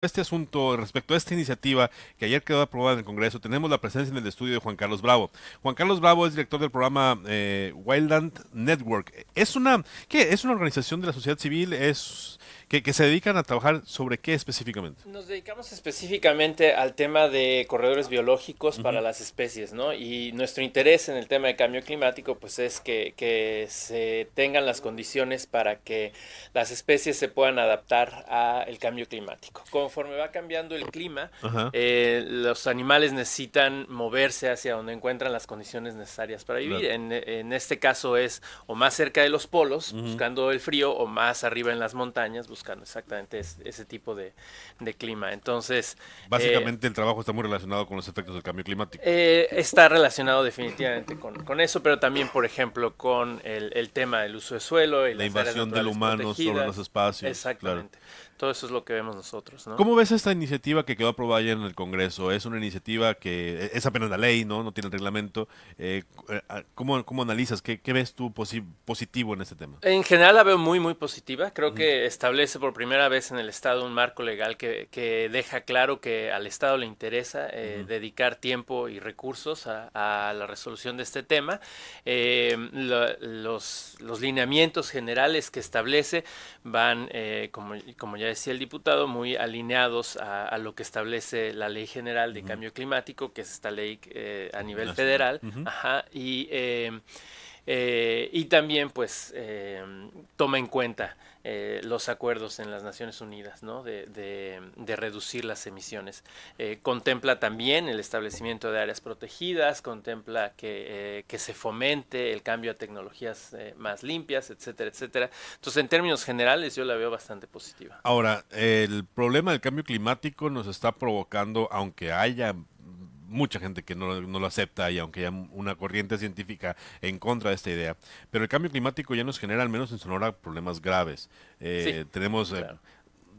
Este asunto, respecto a esta iniciativa que ayer quedó aprobada en el Congreso, tenemos la presencia en el estudio de Juan Carlos Bravo. Juan Carlos Bravo es director del programa Wildland Network. ¿Qué? ¿Es una organización de la sociedad civil? Que se dedican a trabajar sobre qué específicamente? Nos dedicamos específicamente al tema de corredores biológicos para Ujú. las especies, ¿no? Y nuestro interés en el tema de cambio climático, pues es que se tengan las condiciones para que las especies se puedan adaptar al cambio climático. Conforme va cambiando el clima, Ajá, los animales necesitan moverse hacia donde encuentran las condiciones necesarias para vivir. claro. En este caso es o más cerca de los polos, Ujú. buscando el frío, o más arriba en las montañas, buscando exactamente ese tipo de clima. Entonces, Básicamente el trabajo está muy relacionado con los efectos del cambio climático. está relacionado definitivamente con eso, pero también, por ejemplo, con el tema del uso de suelo y La las áreas invasión del naturales humano sobre los protegidas. espacios, claro. Exactamente. Todo eso es lo que vemos nosotros, ¿no? ¿Cómo ves esta iniciativa que quedó aprobada ayer en el Congreso? Es una iniciativa que es apenas la ley, ¿no? No tiene reglamento. ¿Cómo analizas? ¿Qué ves tú positivo en este tema? En general la veo muy, muy positiva. Creo que establece por primera vez en el Estado un marco legal que deja claro que al Estado le interesa Ujú. dedicar tiempo y recursos a la resolución de este tema. Los lineamientos generales que establece van, como ya decía el diputado, muy alineados a lo que establece la Ley General de Ujú. Cambio Climático, que es esta ley a nivel Nacional. federal. Ujú. Ajá, y también pues toma en cuenta los acuerdos en las Naciones Unidas, ¿no? De reducir las emisiones. Contempla también el establecimiento de áreas protegidas, contempla que se fomente el cambio a tecnologías más limpias, etcétera, etcétera. Entonces, en términos generales, yo la veo bastante positiva. Ahora, el problema del cambio climático nos está provocando, aunque haya mucha gente que no lo acepta y aunque haya una corriente científica en contra de esta idea, pero el cambio climático ya nos genera, al menos en Sonora, problemas graves. Sí, Tenemos, claro.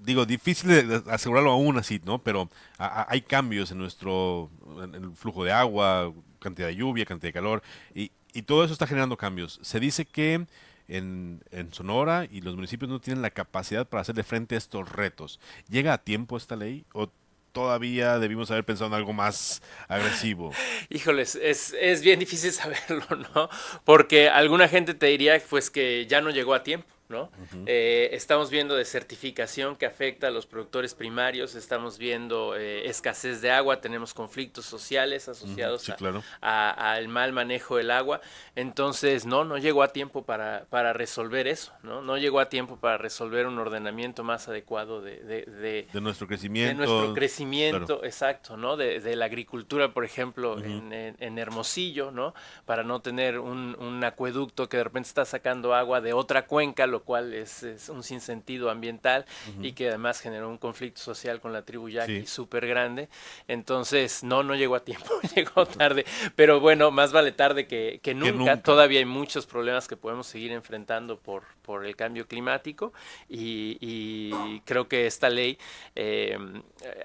digo, difícil de asegurarlo aún así, ¿no? Pero hay cambios en el flujo de agua, cantidad de lluvia, cantidad de calor, y todo eso está generando cambios. Se dice que en Sonora y los municipios no tienen la capacidad para hacerle frente a estos retos. ¿Llega a tiempo esta ley o todavía debimos haber pensado en algo más agresivo? Híjoles, es bien difícil saberlo, ¿no? Porque alguna gente te diría pues que ya no llegó a tiempo, ¿no? Ujú. Estamos viendo desertificación que afecta a los productores primarios, estamos viendo escasez de agua, tenemos conflictos sociales Ujú. asociados Sí, claro. al mal manejo del agua. Entonces, no llegó a tiempo para resolver eso, ¿no? No llegó a tiempo para resolver un ordenamiento más adecuado De nuestro de nuestro crecimiento, claro. crecimiento, exacto, ¿no? De la agricultura, por ejemplo, Ujú. en Hermosillo, ¿no? Para no tener un acueducto que de repente está sacando agua de otra cuenca, lo cual es un sinsentido ambiental y Ujú. que además generó un conflicto social con la tribu Sí, yaqui súper grande. Entonces, no llegó a tiempo, llegó tarde. Pero bueno, más vale tarde que que nunca. nunca. Todavía hay muchos problemas que podemos seguir enfrentando por el cambio climático y creo que esta ley eh,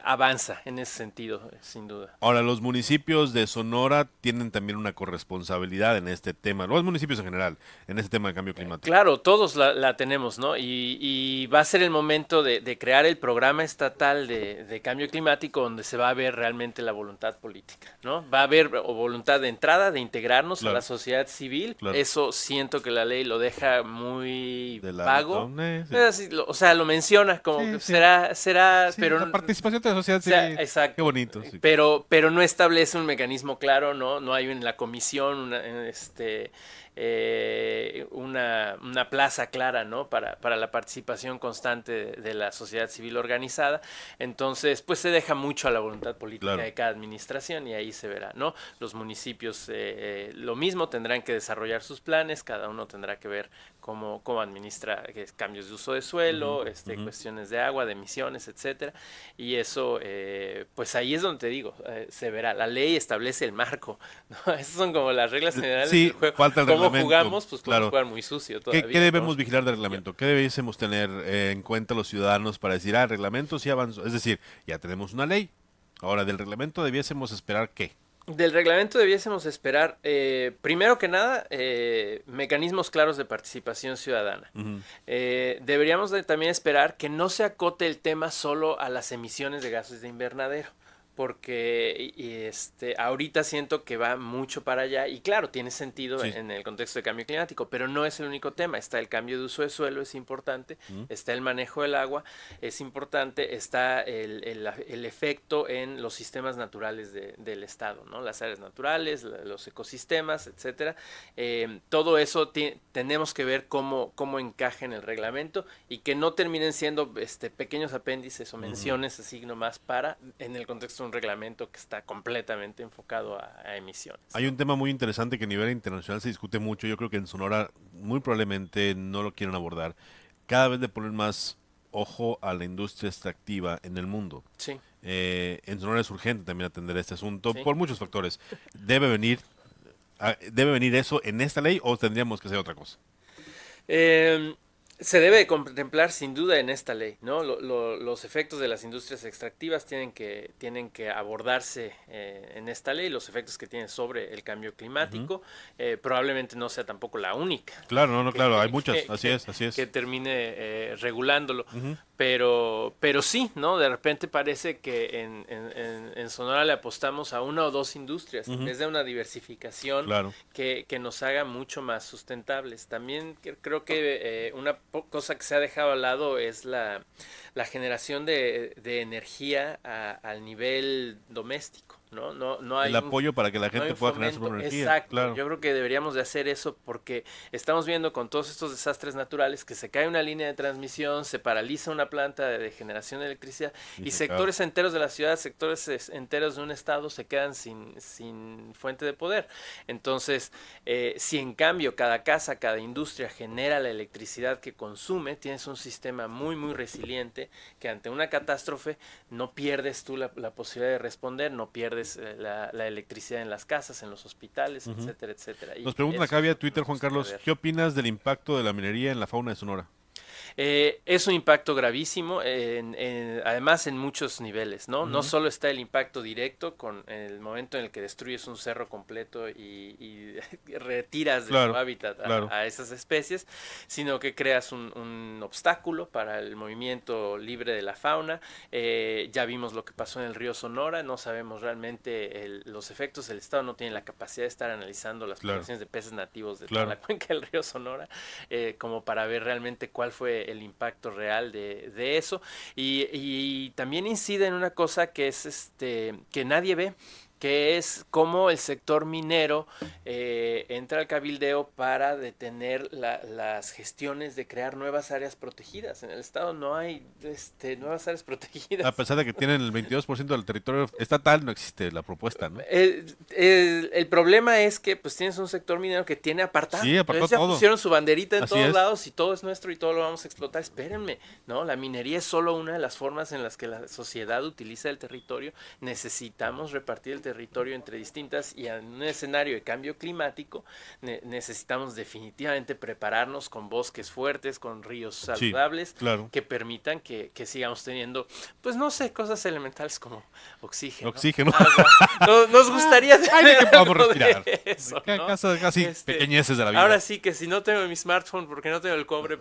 avanza en ese sentido, sin duda. Ahora, los municipios de Sonora tienen también una corresponsabilidad en este tema, los municipios en general, en este tema de cambio climático. Claro, todos la tenemos, ¿no? Y va a ser el momento de crear el programa estatal de cambio climático donde se va a ver realmente la voluntad política, ¿no? Va a haber voluntad de entrada, de integrarnos a la Claro, sociedad civil. claro. Eso siento que la ley lo deja muy De ladito. vago. Sí. O sea, lo menciona como Sí, que sí. será, Sí, pero la participación de la sociedad sea, civil. Qué exacto, bonito, sí. pero no establece un mecanismo claro, ¿no? No hay en la comisión una plaza clara, ¿no? Para la participación constante de la sociedad civil organizada. Entonces, pues se deja mucho a la voluntad política Claro. de cada administración y ahí se verá, ¿no? Los municipios lo mismo tendrán que desarrollar sus planes, cada uno tendrá que ver cómo administra cambios de uso de Ujú, suelo, ujú. cuestiones de agua, de emisiones, etcétera. Y eso, pues ahí es donde te digo, se verá. La ley establece el marco, ¿no? Esas son como las reglas generales del Sí, juego. falta el ¿Cómo reglamento, jugamos? Pues podemos claro. jugar muy sucio ¿Qué todavía, ¿no? debemos vigilar del Yo. reglamento? ¿Qué debiésemos tener en cuenta los ciudadanos para decir, el reglamento sí avanzó? Es decir, ya tenemos una ley. Ahora, del reglamento debiésemos esperar qué. Del reglamento debiésemos esperar, primero que nada, mecanismos claros de participación ciudadana. Ujú. Deberíamos también esperar que no se acote el tema solo a las emisiones de gases de invernadero, porque ahorita siento que va mucho para allá y claro, tiene sentido Sí. en el contexto de cambio climático, pero no es el único tema. Está el cambio de uso de suelo, es importante, Ujú. está el manejo del agua, es importante, está el efecto en los sistemas naturales del estado, ¿no? Las áreas naturales, los ecosistemas, etcétera. Todo eso tenemos que ver cómo encaja en el reglamento y que no terminen siendo pequeños apéndices o menciones así nomás en el contexto de un reglamento que está completamente enfocado a emisiones, Hay ¿no? un tema muy interesante que a nivel internacional se discute mucho. Yo creo que en Sonora muy probablemente no lo quieren abordar. Cada vez le ponen más ojo a la industria extractiva en el mundo. Sí, En Sonora es urgente también atender este asunto sí. por muchos factores. ¿Debe venir eso en esta ley o tendríamos que hacer otra cosa? Eh, Se debe de contemplar sin duda en esta ley, ¿no? Los efectos de las industrias extractivas tienen que abordarse en esta ley, los efectos que tienen sobre el cambio Ujú. climático. Probablemente no sea tampoco la única Claro, no, no, claro, hay muchas, que, así que- es, así que es. termine regulándolo. Ujú. Pero sí, ¿no? De repente parece que en Sonora le apostamos a una o dos industrias en Ujú. vez de una diversificación Claro. que nos haga mucho más sustentables. También creo que una cosa que se ha dejado al lado es la generación de energía al nivel doméstico, ¿no? No El hay apoyo para que la no hay gente un pueda generar su fomento. propia energía, Exacto, claro. yo creo que deberíamos de hacer eso porque estamos viendo con todos estos desastres naturales que se cae una línea de transmisión, se paraliza una planta de generación de electricidad Y y se acaba. sectores enteros de la ciudad, sectores enteros de un estado se quedan sin fuente de poder. Entonces, si en cambio cada casa, cada industria genera la electricidad que consume, tienes un sistema muy, muy resiliente que ante una catástrofe no pierdes tú la posibilidad de responder, no pierdes la electricidad en las casas, en los hospitales, Ujú. etcétera, etcétera. Nos Y preguntan eso acá es vía lo que Twitter, nos Juan gustaría Carlos, ver. ¿qué opinas del impacto de la minería en la fauna de Sonora? Es un impacto gravísimo, además en muchos niveles, ¿no? No Ujú. solo está el impacto directo con el momento en el que destruyes un cerro completo y retiras de su Claro, hábitat claro, a esas especies, sino que creas un obstáculo para el movimiento libre de la fauna. Ya vimos lo que pasó en el río Sonora, no sabemos realmente los efectos, el Estado no tiene la capacidad de estar analizando las claro, poblaciones de peces nativos de toda claro. la cuenca del río Sonora, como para ver realmente cuál fue el impacto real de eso. Y también incide en una cosa que es que nadie ve, que es cómo el sector minero entra al cabildeo para detener las gestiones de crear nuevas áreas protegidas. En el estado no hay nuevas áreas A protegidas. pesar de que tienen el 22% del territorio estatal, no existe la propuesta, ¿no? El problema es que pues tienes un sector minero que tiene apartado. Sí, apartó Entonces ya todo. pusieron su banderita en Así todos es. lados y todo es nuestro y todo lo vamos a explotar. Espérenme, ¿no? La minería es solo una de las formas en las que la sociedad utiliza el territorio. Necesitamos repartir el territorio entre distintas y en un escenario de cambio climático necesitamos definitivamente prepararnos con bosques fuertes, con ríos Sí, saludables claro. que permitan que sigamos teniendo, pues no sé, cosas elementales como oxígeno, Oxígeno. agua. Nos gustaría Ay, de que tener podamos algo respirar. de eso, ¿no? Casi pequeñeces de la Ahora vida. sí que si no tengo mi smartphone porque no tengo el cobre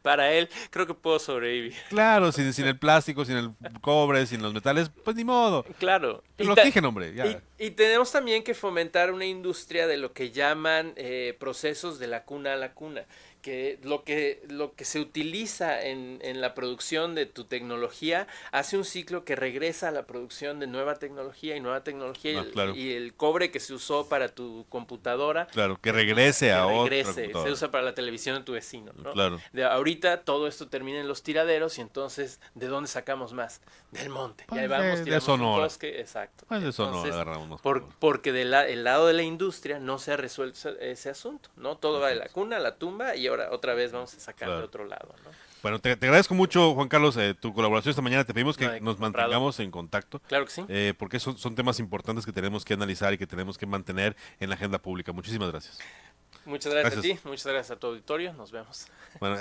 para él, creo que puedo sobrevivir. Claro, sin el plástico, sin el cobre, sin los metales, pues ni modo. Claro. El oxígeno, hombre, ya. Y tenemos también que fomentar una industria de lo que llaman procesos de la cuna a la cuna, que lo que se utiliza en la producción de tu tecnología hace un ciclo que regresa a la producción de nueva tecnología y nueva tecnología Ah, claro, y el cobre que se usó para tu computadora claro, que regrese que a otra regrese, se computadora. usa para la televisión de tu vecino, ¿no? Claro, Ahorita todo esto termina en los tiraderos y entonces, ¿de dónde sacamos más? Del monte. Y pues ahí vamos, de tiramos un Sonora. bosque, exacto. Pues de Sonora Entonces, agarramos más. porque el lado de la industria no se ha resuelto ese asunto, ¿no? Todo va de la Perfecto. cuna a la tumba y ahora otra vez vamos a sacar de Claro. otro lado, ¿no? Bueno, te agradezco mucho, Juan Carlos, tu colaboración esta mañana. Te pedimos No, que nos honrado. mantengamos en contacto, Claro que sí. porque son temas importantes que tenemos que analizar y que tenemos que mantener en la agenda pública. Muchísimas gracias. Muchas gracias a Gracias. ti, muchas gracias a tu auditorio, nos vemos. Bueno,